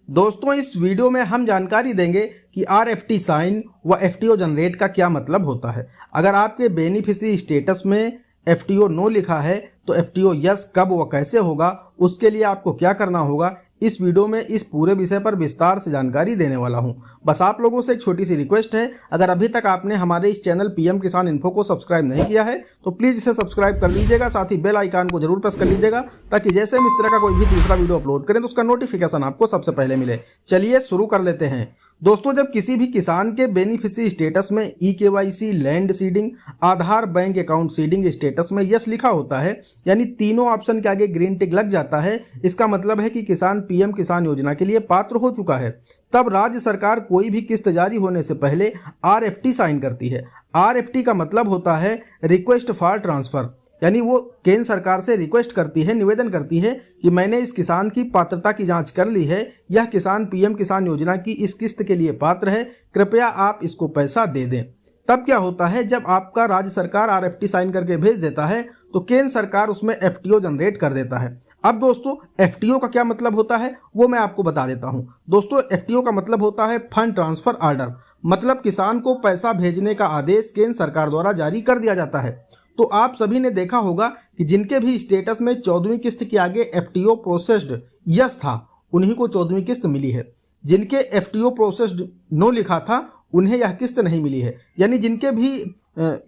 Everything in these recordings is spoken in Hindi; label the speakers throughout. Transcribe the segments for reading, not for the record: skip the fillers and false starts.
Speaker 1: दोस्तों इस वीडियो में हम जानकारी देंगे कि आरएफटी साइन व एफटीओ जनरेट का क्या मतलब होता है। अगर आपके बेनिफिशियरी स्टेटस में एफटीओ नो लिखा है तो एफटीओ यस कब व कैसे होगा, उसके लिए आपको क्या करना होगा, इस वीडियो में इस पूरे विषय पर विस्तार से जानकारी देने वाला हूं। बस आप लोगों से एक छोटी सी रिक्वेस्ट है, अगर अभी तक आपने हमारे इस चैनल पीएम किसान इन्फो को सब्सक्राइब नहीं किया है तो प्लीज़ इसे सब्सक्राइब कर लीजिएगा, साथ ही बेल आइकन को जरूर प्रेस कर लीजिएगा ताकि जैसे हम इस तरह का कोई भी दूसरा वीडियो अपलोड करें तो उसका नोटिफिकेशन आपको सबसे पहले मिले। चलिए शुरू कर लेते हैं। दोस्तों जब किसी भी किसान के बेनिफिशियरी स्टेटस में ईकेवाईसी, लैंड सीडिंग, आधार बैंक अकाउंट सीडिंग स्टेटस में यस लिखा होता है, यानी तीनों ऑप्शन के आगे ग्रीन टिक लग जाता है, इसका मतलब है कि किसान पीएम किसान योजना के लिए पात्र हो चुका है। तब राज्य सरकार कोई भी किस्त जारी होने से पहले आरएफटी साइन करती है। आरएफटी का मतलब होता है रिक्वेस्ट फॉर ट्रांसफर, यानी वो केंद्र सरकार से रिक्वेस्ट करती है, निवेदन करती है कि मैंने इस किसान की पात्रता की जांच कर ली है, यह किसान पीएम किसान योजना की इस किस्त के लिए पात्र है, कृपया आप इसको पैसा दे दें। तब क्या होता है, जब आपका राज्य सरकार आरएफटी साइन करके भेज देता है तो केंद्र सरकार उसमें एफटीओ जनरेट कर देता है। अब दोस्तों एफटीओ का क्या मतलब होता है वो मैं आपको बता देता हूं। दोस्तों एफटीओ का मतलब होता है फंड ट्रांसफर ऑर्डर, मतलब किसान को पैसा भेजने का आदेश केंद्र सरकार द्वारा जारी कर दिया जाता है। तो आप सभी ने देखा होगा कि जिनके भी स्टेटस में 14वीं किस्त के आगे एफटीओ प्रोसेस्ड यस था उन्हीं को 14वीं किस्त मिली है। जिनके एफटीओ प्रोसेस्ड नो लिखा था उन्हें यह किस्त नहीं मिली है। यानी जिनके भी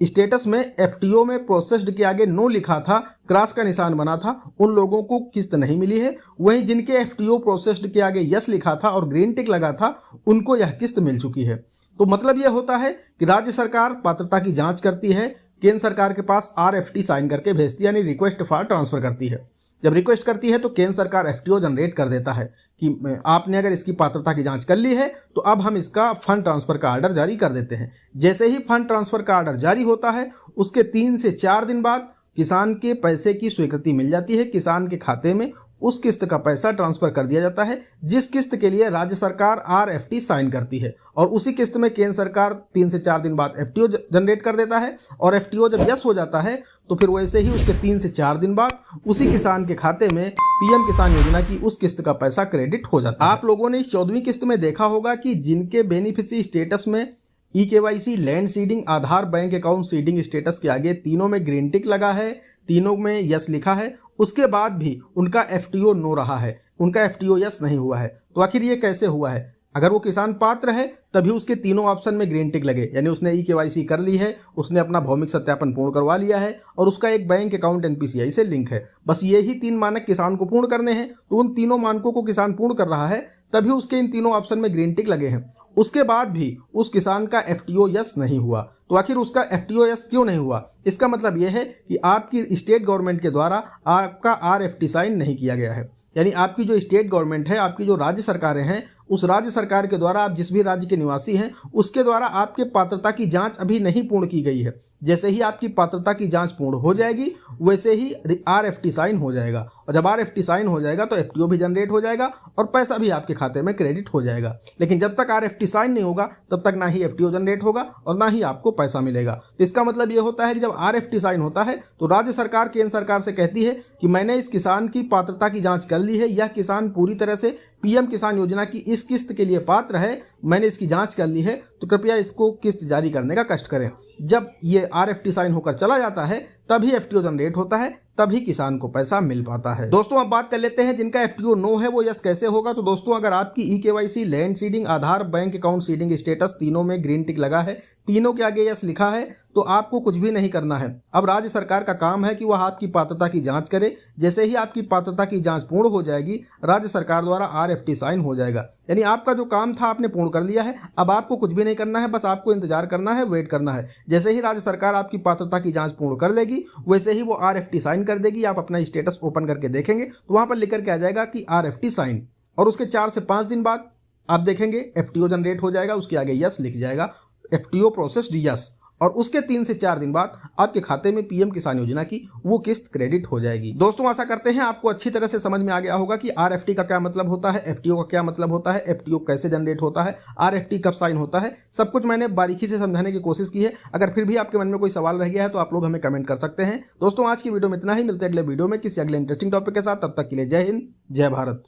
Speaker 1: स्टेटस में एफटीओ में प्रोसेस्ड के आगे नो लिखा था, क्रॉस का निशान बना था, उन लोगों को किस्त नहीं मिली है। वहीं जिनके एफटीओ प्रोसेस्ड के आगे यस लिखा था और ग्रीन टिक लगा था उनको यह किस्त मिल चुकी है। तो मतलब यह होता है कि राज्य सरकार पात्रता की जांच करती है, केंद्र सरकार के पास आरएफटी साइन करके भेजती है, यानी रिक्वेस्ट फॉर ट्रांसफर करती है। जब रिक्वेस्ट करती है तो केंद्र सरकार एफटीओ जनरेट कर देता है कि आपने अगर इसकी पात्रता की जांच कर ली है तो अब हम इसका फंड ट्रांसफर का ऑर्डर जारी कर देते हैं। जैसे ही फंड ट्रांसफर का ऑर्डर जारी होता है उसके 3 से 4 दिन बाद किसान के पैसे की स्वीकृति मिल जाती है। किसान के खाते में उस किस्त का पैसा ट्रांसफर कर दिया जाता है जिस किस्त के लिए राज्य सरकार आरएफटी साइन करती है, और उसी किस्त में केंद्र सरकार 3 से 4 दिन बाद एफटीओ जनरेट कर देता है। और एफटीओ जब यस हो जाता है तो फिर वैसे ही उसके 3 से 4 दिन बाद उसी किसान के खाते में पीएम किसान योजना की उस किस्त का पैसा क्रेडिट हो जाता है। आप लोगों ने इस 14वीं किस्त में देखा होगा कि जिनके बेनिफिशियरी स्टेटस में ईकेवाईसी, लैंड सीडिंग, आधार बैंक अकाउंट सीडिंग स्टेटस के आगे तीनों में ग्रीन टिक लगा है, तीनों में यस लिखा है, उसके बाद भी उनका एफटीओ नो रहा है, उनका एफटीओ यस नहीं हुआ है। तो आखिर ये कैसे हुआ है? अगर वो किसान पात्र है तभी उसके तीनों ऑप्शन में ग्रीन टिक लगे, यानी उसने ईकेवाईसी कर ली है, उसने अपना भौमिक सत्यापन पूर्ण करवा लिया है और उसका एक बैंक अकाउंट एनपीसीआई से लिंक है। बस यही 3 मानक किसान को पूर्ण करने हैं, तो उन तीनों मानकों को किसान पूर्ण कर रहा है तभी उसके इन तीनों ऑप्शन में ग्रीन टिक लगे हैं। उसके बाद भी उस किसान का एफटीओ यस नहीं हुआ, तो आखिर उसका एफटीओ यस क्यों नहीं हुआ? इसका मतलब यह है कि आपकी स्टेट गवर्नमेंट के द्वारा आपका आरएफटी साइन नहीं किया गया है। यानी आपकी जो स्टेट गवर्नमेंट है, आपकी जो राज्य सरकारें हैं, उस राज्य सरकार के द्वारा, आप जिस भी राज्य के निवासी हैं उसके द्वारा आपके पात्रता की जांच अभी नहीं पूर्ण की गई है। जैसे ही आपकी पात्रता की जांच पूर्ण हो जाएगी वैसे ही आरएफटी साइन हो जाएगा, और जब आरएफटी साइन हो जाएगा तो एफटीओ भी जनरेट हो जाएगा और पैसा भी आपके खाते में क्रेडिट हो जाएगा। लेकिन जब तक आरएफटी साइन नहीं होगा तब तक ना ही एफटीओ जनरेट होगा और ना ही आपको पैसा मिलेगा। तो इसका मतलब ये होता है कि जब आरएफटी साइन होता है तो राज्य सरकार केंद्र सरकार से कहती है कि मैंने इस किसान की पात्रता की जांच कर ली है, यह किसान पूरी तरह से पीएम किसान योजना की इस किस्त के लिए पात्र है, मैंने इसकी जांच कर ली है, तो कृपया इसको किस्त जारी करने का कष्ट करें। जब ये आरएफटी साइन होकर चला जाता है तभी एफटीओ जनरेट होता है, तभी किसान को पैसा मिल पाता है। दोस्तों अब बात कर लेते हैं जिनका एफटीओ नो है वो यस कैसे होगा। तो दोस्तों अगर आपकी ईकेवाईसी, लैंड सीडिंग, आधार बैंक अकाउंट सीडिंग स्टेटस तीनों में ग्रीन टिक लगा है, तीनों के आगे यस लिखा है, तो आपको कुछ भी नहीं करना है। अब राज्य सरकार का काम है कि वह आपकी पात्रता की जांच करे। जैसे ही आपकी पात्रता की जांच पूर्ण हो जाएगी राज्य सरकार द्वारा आरएफटी साइन हो जाएगा, यानी आपका जो काम था आपने पूर्ण कर लिया है। अब आपको कुछ भी नहीं करना है, बस आपको इंतजार करना है, वेट करना है। जैसे ही राज्य सरकार आपकी पात्रता की जांच पूर्ण कर लेगी वैसे ही वो आरएफटी साइन कर देगी। आप अपना स्टेटस ओपन करके देखेंगे तो वहां पर लिख करके आ जाएगा कि आरएफटी साइन, और उसके 4 से 5 दिन बाद आप देखेंगे एफटीओ जनरेट हो जाएगा, उसके आगे यस लिख जाएगा, एफटीओ प्रोसेस्ड यस, और उसके 3 से 4 दिन बाद आपके खाते में पीएम किसान योजना की वो किस्त क्रेडिट हो जाएगी। दोस्तों आशा करते हैं आपको अच्छी तरह से समझ में आ गया होगा कि आरएफटी का क्या मतलब होता है, एफटीओ का क्या मतलब होता है, एफटीओ कैसे जनरेट होता है, आरएफटी कब साइन होता है, सब कुछ मैंने बारीकी से समझाने की कोशिश की है। अगर फिर भी आपके मन में कोई सवाल रह गया है तो आप लोग हमें कमेंट कर सकते हैं। दोस्तों आज की वीडियो में इतना ही, मिलते हैं अगले वीडियो में किसी अगले इंटरेस्टिंग टॉपिक के साथ। तब तक के लिए जय हिंद, जय भारत।